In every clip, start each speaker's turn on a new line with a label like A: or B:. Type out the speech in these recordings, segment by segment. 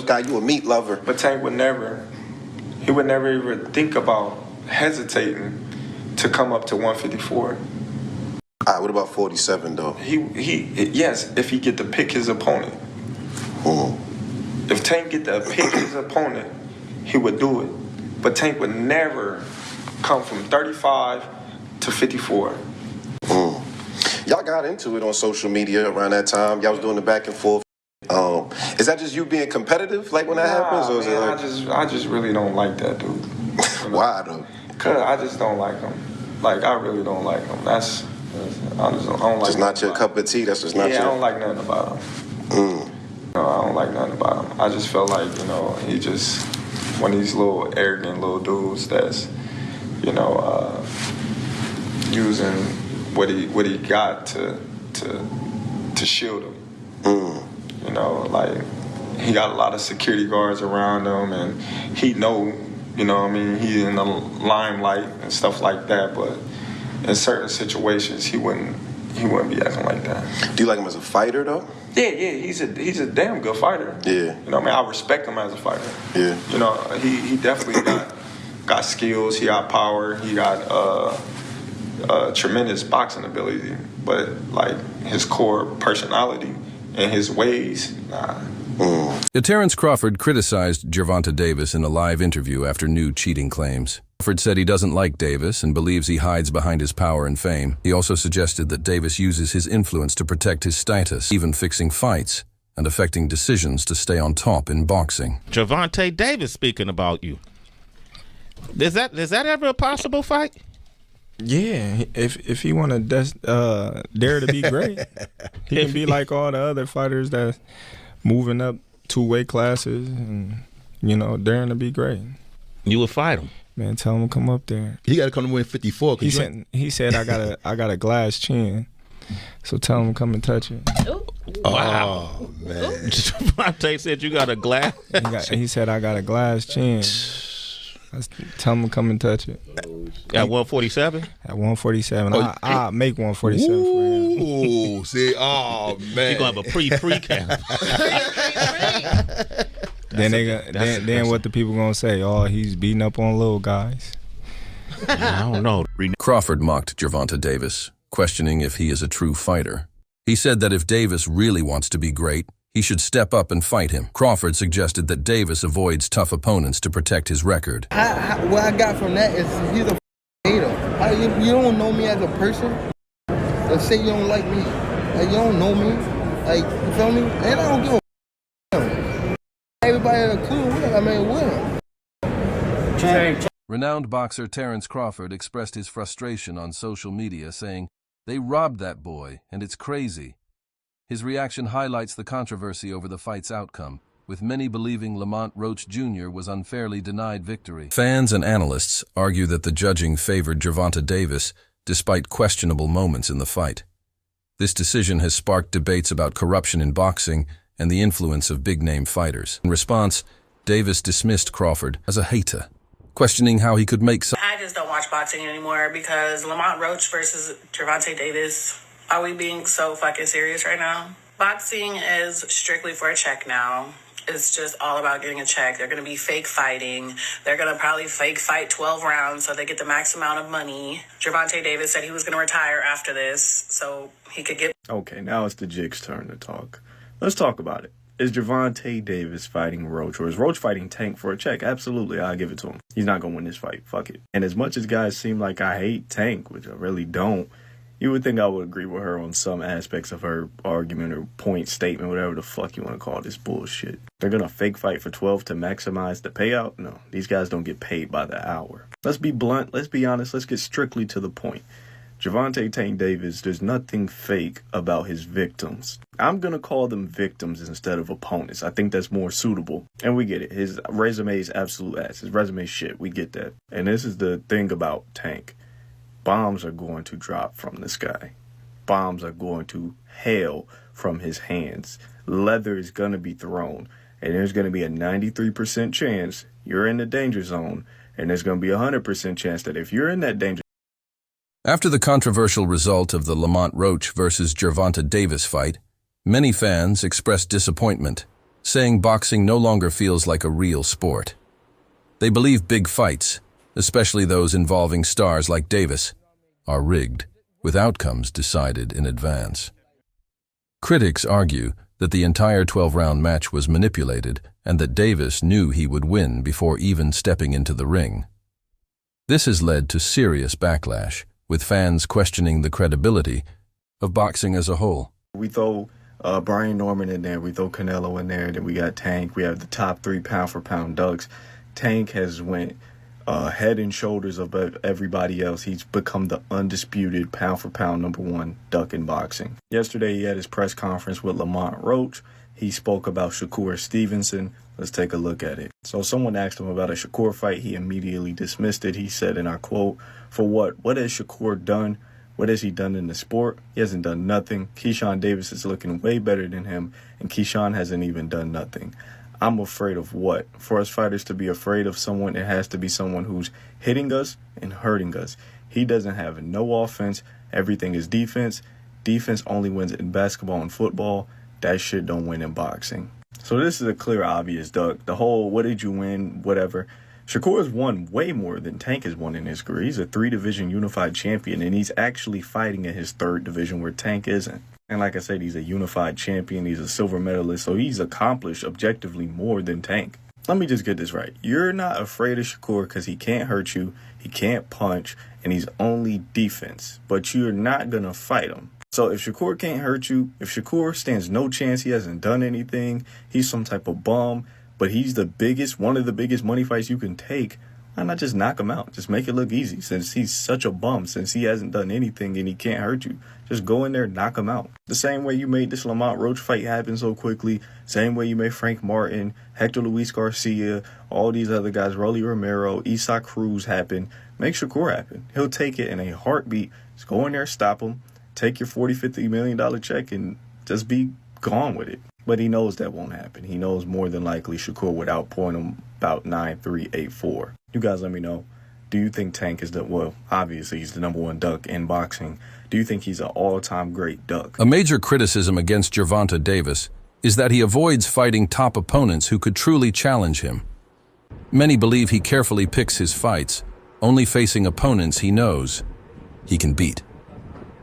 A: guy. You a meat lover.
B: But Tank would never even think about hesitating to come up to 154.
A: All right, what about 47 though?
B: Yes, if he get to pick his opponent. If Tank get to pick his opponent, he would do it. But Tank would never come from 35 to 54.
A: Y'all got into it on social media around that time. Y'all was doing the back and forth. Is that just you being competitive, like when that happens, or is it like...
B: I just really don't like that dude.
A: Why though?
B: Cause I just don't like him. Like I really don't like him. I don't like.
A: Just not your cup of tea. That's just not your.
B: Yeah, I don't like nothing about him. No, I don't like nothing about him. I just felt like he just one of these little arrogant little dudes that's using what he got to shield him. Like he got a lot of security guards around him, and he know. He's in the limelight and stuff like that, but in certain situations, he wouldn't be acting like that.
A: Do you like him as a fighter, though?
B: Yeah, he's a damn good fighter.
A: Yeah.
B: I respect him as a fighter.
A: Yeah.
B: He definitely got skills, he got power, he got tremendous boxing ability, but like his core personality and his ways, nah.
C: Terence Crawford criticized GervontaDavis in a live interview after new cheating claims. Crawford said he doesn't like Davis and believes he hides behind his power and fame. He also suggested that Davis uses his influence to protect his status, even fixing fights and affecting decisions to stay on top in boxing.
D: GervontaDavis speaking about you. Is that ever a possible fight?
E: Yeah, if he want to dare to be great, he can be like all the other fighters that's moving up 2 weight classes and daring to be great.
D: You would fight him,
E: man. Tell him to come up there.
F: He got to come to win 54.
E: He said I got a glass chin, so tell him to come and touch it.
D: Wow,
F: man.
D: Gervonta said you got a glass.
E: He said I got a glass chin. Tell him to come and touch it.
D: At 147?
E: At 147. I'll make 147 for him.
F: Ooh, see, man.
D: You're going to have a pre-camp.
E: Then what the people going to say? Oh, he's beating up on little guys.
D: I don't know.
C: Crawford mocked GervontaDavis, questioning if he is a true fighter. He said that if Davis really wants to be great, he should step up and fight him. Crawford suggested that Davis avoids tough opponents to protect his record.
G: What I got from that is he's a hater. You don't know me as a person. Let's say you don't like me. Like, you don't know me. Like, you feel me? And I don't give a everybody at a clue. Win.
C: Renowned boxer Terence Crawford expressed his frustration on social media, saying, "They robbed that boy, and it's crazy." His reaction highlights the controversy over the fight's outcome, with many believing Lamont Roach Jr. was unfairly denied victory. Fans and analysts argue that the judging favored GervontaDavis despite questionable moments in the fight. This decision has sparked debates about corruption in boxing and the influence of big-name fighters. In response, Davis dismissed Crawford as a hater, questioning how he could make
H: I just don't watch boxing anymore because Lamont Roach versus GervontaDavis. Are we being so fucking serious right now? Boxing is strictly for a check now. It's just all about getting a check. They're going to be fake fighting. They're going to probably fake fight 12 rounds so they get the max amount of money. GervontaDavis said he was going to retire after this so he could get...
I: Okay, now it's the Jig's turn to talk. Let's talk about it. Is GervontaDavis fighting Roach, or is Roach fighting Tank for a check? Absolutely, I'll give it to him. He's not going to win this fight. Fuck it. And as much as guys seem like I hate Tank, which I really don't, you would think I would agree with her on some aspects of her argument or point statement, whatever the fuck you want to call this bullshit. They're going to fake fight for 12 to maximize the payout? No, these guys don't get paid by the hour. Let's be blunt, let's be honest, let's get strictly to the point. Gervonta Tank Davis, there's nothing fake about his victims. I'm going to call them victims instead of opponents. I think that's more suitable. And we get it. His resume is absolute ass. His resume is shit. We get that. And this is the thing about Tank. Bombs are going to drop from this guy. Bombs are going to hail from his hands. Leather is going to be thrown. And there's going to be a 93% chance you're in the danger zone. And there's going to be a 100% chance that if you're in that danger.
C: After the controversial result of the Lamont Roach versus GervontaDavis fight, many fans expressed disappointment, saying boxing no longer feels like a real sport. They believe big fights, especially those involving stars like Davis, are rigged, with outcomes decided in advance. Critics argue that the entire 12-round match was manipulated and that Davis knew he would win before even stepping into the ring. This has led to serious backlash, with fans questioning the credibility of boxing as a whole.
I: We throw Brian Norman in there, we throw Canelo in there, then we got Tank, we have the top 3 pound-for-pound ducks. Tank has went head and shoulders above everybody else. He's become the undisputed pound-for-pound #1 duck in boxing. Yesterday, he had his press conference with Lamont Roach. He spoke about Shakur Stevenson. Let's take a look at it. So someone asked him about a Shakur fight. He immediately dismissed it. He said, and I quote, "For what? What has Shakur done? What has he done in the sport? He hasn't done nothing. Keyshawn Davis is looking way better than him, and Keyshawn hasn't even done nothing." I'm afraid of what? For us fighters to be afraid of someone, it has to be someone who's hitting us and hurting us. He doesn't have no offense. Everything is defense. Defense only wins in basketball and football. That shit don't win in boxing. So this is a clear, obvious duck. The whole, what did you win, whatever. Shakur has won way more than Tank has won in his career. He's a 3-division unified champion, and he's actually fighting in his 3rd division where Tank isn't. And like I said, he's a unified champion. He's a silver medalist, so he's accomplished objectively more than Tank. Let me just get this right. You're not afraid of Shakur because he can't hurt you, he can't punch, and he's only defense. But you're not going to fight him. So if Shakur can't hurt you, if Shakur stands no chance, he hasn't done anything, he's some type of bum, but he's one of the biggest money fights you can take, why not just knock him out? Just make it look easy. Since he's such a bum, since he hasn't done anything and he can't hurt you, just go in there and knock him out. The same way you made this Lamont Roach fight happen so quickly, same way you made Frank Martin, Hector Luis Garcia, all these other guys, Rolly Romero, Isaac Cruz happen. Make Shakur happen. He'll take it in a heartbeat. Just go in there, stop him, take your $40-50 million check, and just be gone with it. But he knows that won't happen. He knows more than likely Shakur would outpoint him about 9-3, 8-4. You guys let me know. Do you think Tank is obviously he's the #1 duck in boxing. Do you think he's an all-time great duck?
C: A major criticism against GervontaDavis is that he avoids fighting top opponents who could truly challenge him. Many believe he carefully picks his fights, only facing opponents he knows he can beat.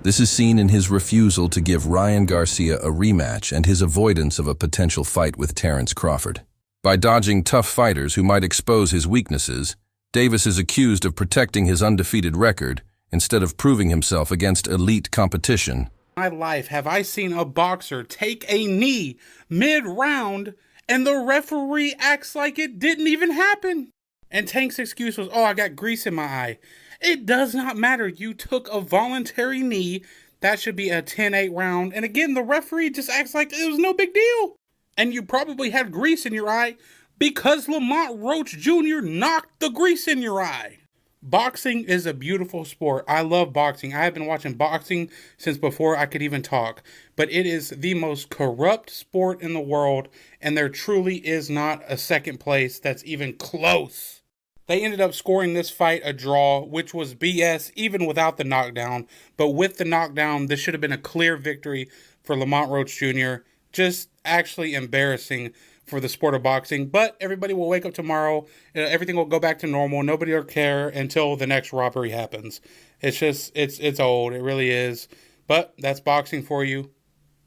C: This is seen in his refusal to give Ryan Garcia a rematch and his avoidance of a potential fight with Terence Crawford. By dodging tough fighters who might expose his weaknesses, Davis is accused of protecting his undefeated record instead of proving himself against elite competition.
J: In my life, have I seen a boxer take a knee mid-round and the referee acts like it didn't even happen? And Tank's excuse was, I got grease in my eye. It does not matter. You took a voluntary knee. That should be a 10-8 round. And again, the referee just acts like it was no big deal. And you probably had grease in your eye because Lamont Roach Jr. knocked the grease in your eye. Boxing is a beautiful sport. I love boxing. I have been watching boxing since before I could even talk. But it is the most corrupt sport in the world, and there truly is not a second place that's even close. They ended up scoring this fight a draw, which was BS even without the knockdown. But with the knockdown, this should have been a clear victory for Lamont Roach Jr. Just actually embarrassing for the sport of boxing. But everybody will wake up tomorrow. Everything will go back to normal. Nobody will care until the next robbery happens. It's just, it's old. It really is. But that's boxing for you.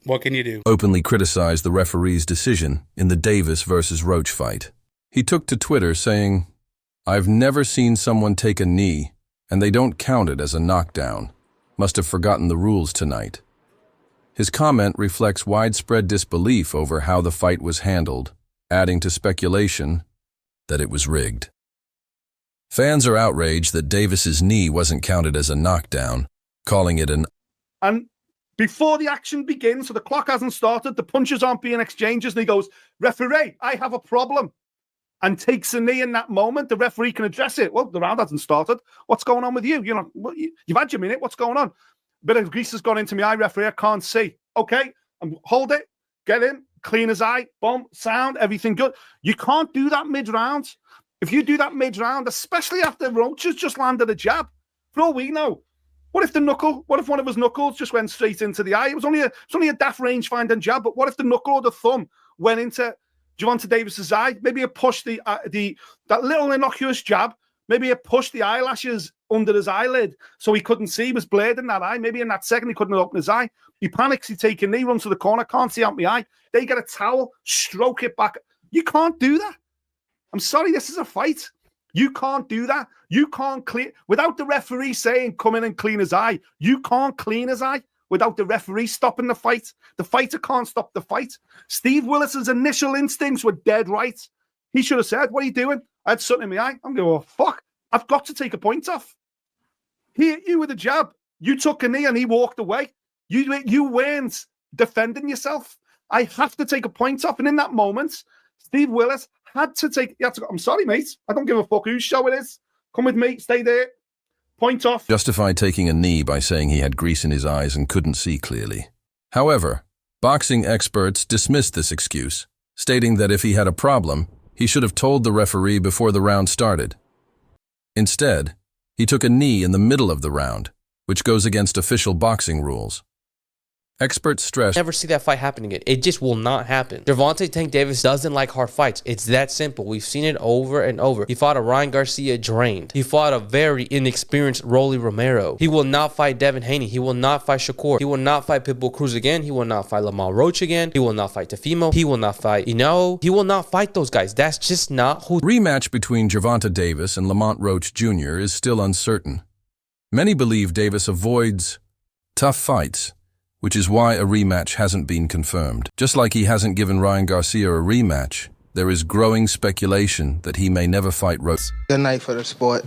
J: What can you do?
C: Openly criticized the referee's decision in the Davis versus Roach fight. He took to Twitter saying, "I've never seen someone take a knee, and they don't count it as a knockdown. Must have forgotten the rules tonight." His comment reflects widespread disbelief over how the fight was handled, adding to speculation that it was rigged. Fans are outraged that Davis's knee wasn't counted as a knockdown, calling it an...
K: And before the action begins, so the clock hasn't started, the punches aren't being exchanged, and he goes, "Referee, I have a problem," and takes a knee in that moment. The referee can address it. "Well, the round hasn't started. What's going on with you? You've had your minute. What's going on? Bit of grease has gone into my eye, referee. I can't see." Okay, hold it. Get in. Clean his eye. Boom. Sound. Everything good. You can't do that mid-round. If you do that mid-round, especially after Roach has just landed a jab, for all we know, what if one of his knuckles just went straight into the eye? It was only a daft range-finding jab, but what if the knuckle or the thumb went into Gervonta Davis's eye. Maybe it pushed that little innocuous jab. Maybe it pushed the eyelashes under his eyelid so he couldn't see. He was blurred in that eye. Maybe in that second he couldn't open his eye. He panics, he takes a knee, runs to the corner, can't see out my eye. They get a towel, stroke it back. You can't do that. I'm sorry, this is a fight. You can't do that. You can't clean, without the referee saying, come in and clean his eye. You can't clean his eye without the referee stopping the fight. The fighter can't stop the fight. Steve Willis's initial instincts were dead right. He should have said, what are you doing? I had something in my eye. I'm going, oh, fuck. I've got to take a point off. He hit you with a jab. You took a knee and he walked away. You weren't defending yourself. I have to take a point off. And in that moment, Steve Willis had to take... I'm sorry, mate. I don't give a fuck whose show it is. Come with me. Stay there. Point off.
C: Justified taking a knee by saying he had grease in his eyes and couldn't see clearly. However, boxing experts dismissed this excuse, stating that if he had a problem, he should have told the referee before the round started. Instead, he took a knee in the middle of the round, which goes against official boxing rules. Experts stress
L: never see that fight happen again. It just will not happen. Gervonta Tank Davis doesn't like hard fights. It's that simple. We've seen it over and over. He fought a Ryan Garcia drained. He fought a very inexperienced Rolly Romero. He will not fight Devin Haney. He will not fight Shakur. He will not fight Pitbull Cruz again. He will not fight Lamar Roach again. He will not fight Tefimo. He will not fight Ino. He will not fight those guys. That's just not who.
C: Rematch between Gervonta Davis and Lamont Roach Jr. is still uncertain. Many believe Davis avoids tough fights, which is why a rematch hasn't been confirmed. Just like he hasn't given Ryan Garcia a rematch, there is growing speculation that he may never fight Roach.
G: Good night for the sport.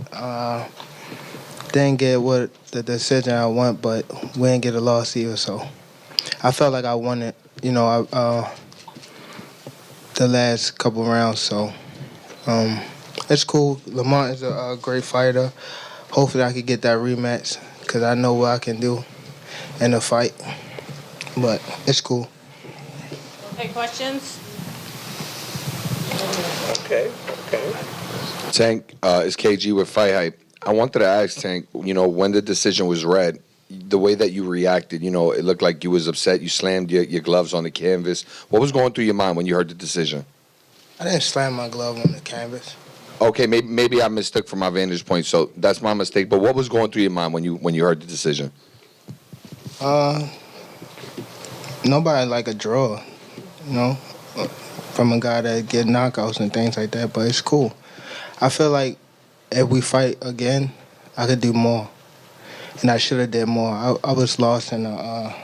G: Didn't get what the decision I want, but we didn't get a loss either, so I felt like I won it, the last couple rounds, so it's cool. Lamont is a great fighter. Hopefully I can get that rematch because I know what I can do in a fight. But it's cool.
M: Okay, questions?
N: Okay. Tank, it's KG with Fight Hype. I wanted to ask Tank, when the decision was read, the way that you reacted, it looked like you was upset. You slammed your gloves on the canvas. What was going through your mind when you heard the decision?
G: I didn't slam my glove on the canvas.
N: Okay, maybe I mistook from my vantage point, so that's my mistake. But what was going through your mind when you heard the decision?
G: Nobody like a draw, from a guy that get knockouts and things like that, but it's cool. I feel like if we fight again, I could do more, and I should have did more. I was lost in I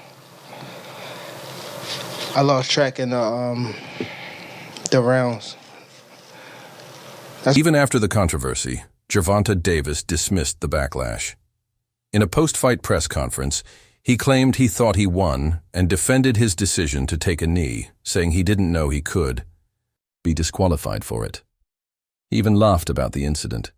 G: lost track in the rounds.
C: Even after the controversy, Gervonta Davis dismissed the backlash. In a post-fight press conference, he claimed he thought he won and defended his decision to take a knee, saying he didn't know he could be disqualified for it. He even laughed about the incident.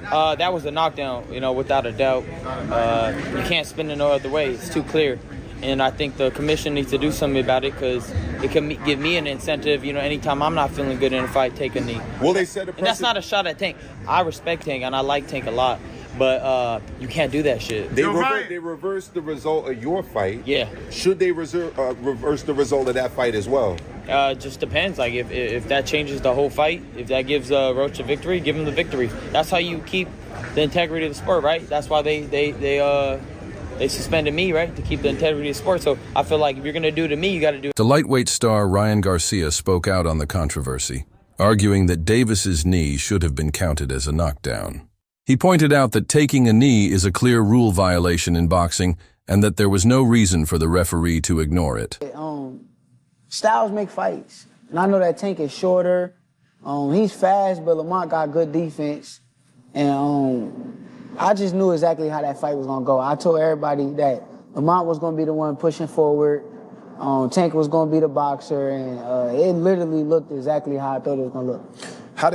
O: That was a knockdown, without a doubt. You can't spin it no other way. It's too clear. And I think the commission needs to do something about it because it can give me an incentive, anytime I'm not feeling good in a fight, take a knee.
P: Well, they said
O: and that's not a shot at Tank. I respect Tank and I like Tank a lot. But you can't do that shit.
P: They reversed the result of your fight.
O: Yeah.
P: Should they reverse the result of that fight as well?
O: Just depends. Like if that changes the whole fight, if that gives Roach a victory, give him the victory. That's how you keep the integrity of the sport, right? That's why they suspended me, right, to keep the integrity of the sport. So I feel like if you're gonna do it to me, you got to do it.
C: The lightweight star Ryan Garcia spoke out on the controversy, arguing that Davis's knee should have been counted as a knockdown. He pointed out that taking a knee is a clear rule violation in boxing and that there was no reason for the referee to ignore it.
Q: Styles make fights. And I know that Tank is shorter. He's fast, but Lamont got good defense. And I just knew exactly how that fight was going to go. I told everybody that Lamont was going to be the one pushing forward. Tank was going to be the boxer. And it literally looked exactly how I thought it was going to look.
A: How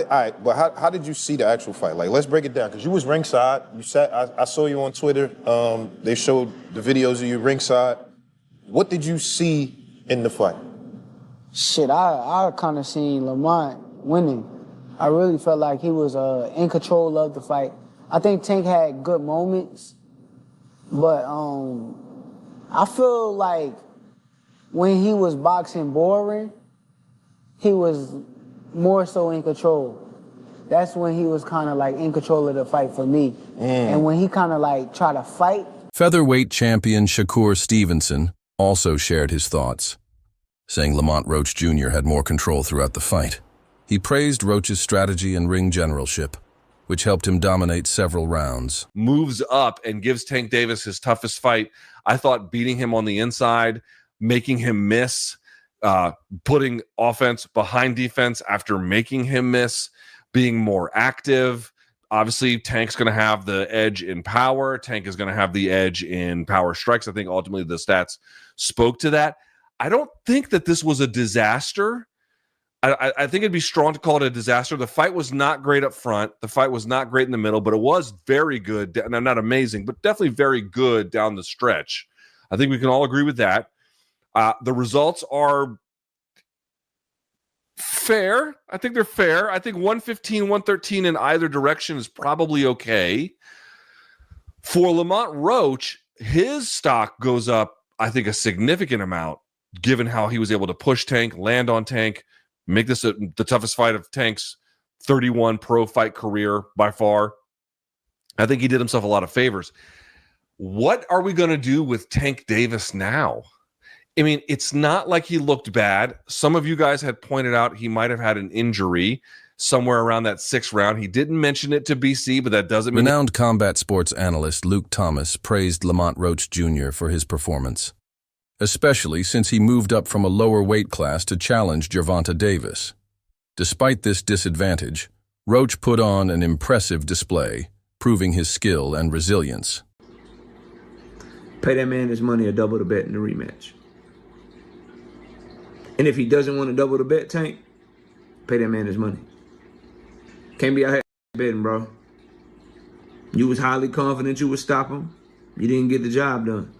A: did you see the actual fight? Like, let's break it down, because you was ringside. You sat. I saw you on Twitter. They showed the videos of you ringside. What did you see in the fight?
Q: Shit, I kind of seen Lamont winning. I really felt like he was in control of the fight. I think Tank had good moments, but I feel like when he was boxing boring, he was more so in control. That's when he was kind of like in control of the fight for me. And when he kind of like tried to fight.
C: Featherweight champion Shakur Stevenson also shared his thoughts, saying Lamont Roach Jr. had more control throughout the fight. He praised Roach's strategy and ring generalship, which helped him dominate several rounds.
R: Moves up and gives Tank Davis his toughest fight. I thought beating him on the inside, making him miss, putting offense behind defense after making him miss, being more active. Obviously, Tank's going to have the edge in power. Tank is going to have the edge in power strikes. I think ultimately the stats spoke to that. I don't think that this was a disaster. I think it'd be strong to call it a disaster. The fight was not great up front. The fight was not great in the middle, but it was very good. And not amazing, but definitely very good down the stretch. I think we can all agree with that. The results are fair. I think they're fair. I think 115, 113 in either direction is probably okay. For Lamont Roach, his stock goes up, I think, a significant amount, given how he was able to push Tank, land on Tank, make this the toughest fight of Tank's 31 pro fight career by far. I think he did himself a lot of favors. What are we going to do with Tank Davis now? I mean, it's not like he looked bad. Some of you guys had pointed out he might have had an injury somewhere around that 6th round. He didn't mention it to BC, but that doesn't mean...
C: Renowned combat sports analyst Luke Thomas praised Lamont Roach Jr. for his performance, especially since he moved up from a lower weight class to challenge GervontaDavis. Despite this disadvantage, Roach put on an impressive display, proving his skill and resilience.
S: Pay that man his money or double the bet in the rematch. And if he doesn't want to double the bet, Tank, pay that man his money. Can't be out here betting, bro. You was highly confident you would stop him. You didn't get the job done.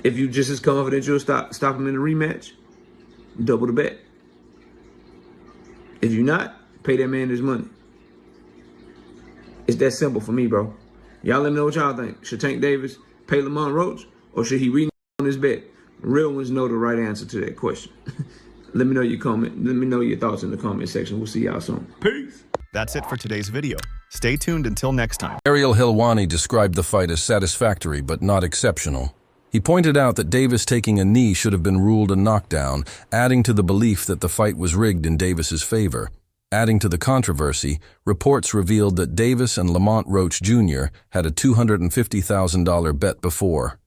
S: If you just as confident you'll stop him in the rematch, double the bet. If you're not, pay that man his money. It's that simple for me, bro. Y'all let me know what y'all think. Should Tank Davis pay Lamont Roach, or should he renege on his bet? Real ones know the right answer to that question. Let me know your comment. Let me know your thoughts in the comment section. We'll see y'all soon. Peace.
T: That's it for today's video. Stay tuned until next time.
C: Ariel Helwani described the fight as satisfactory but not exceptional. He pointed out that Davis taking a knee should have been ruled a knockdown, adding to the belief that the fight was rigged in Davis's favor. Adding to the controversy, reports revealed that Davis and Lamont Roach Jr. had a $250,000 bet before.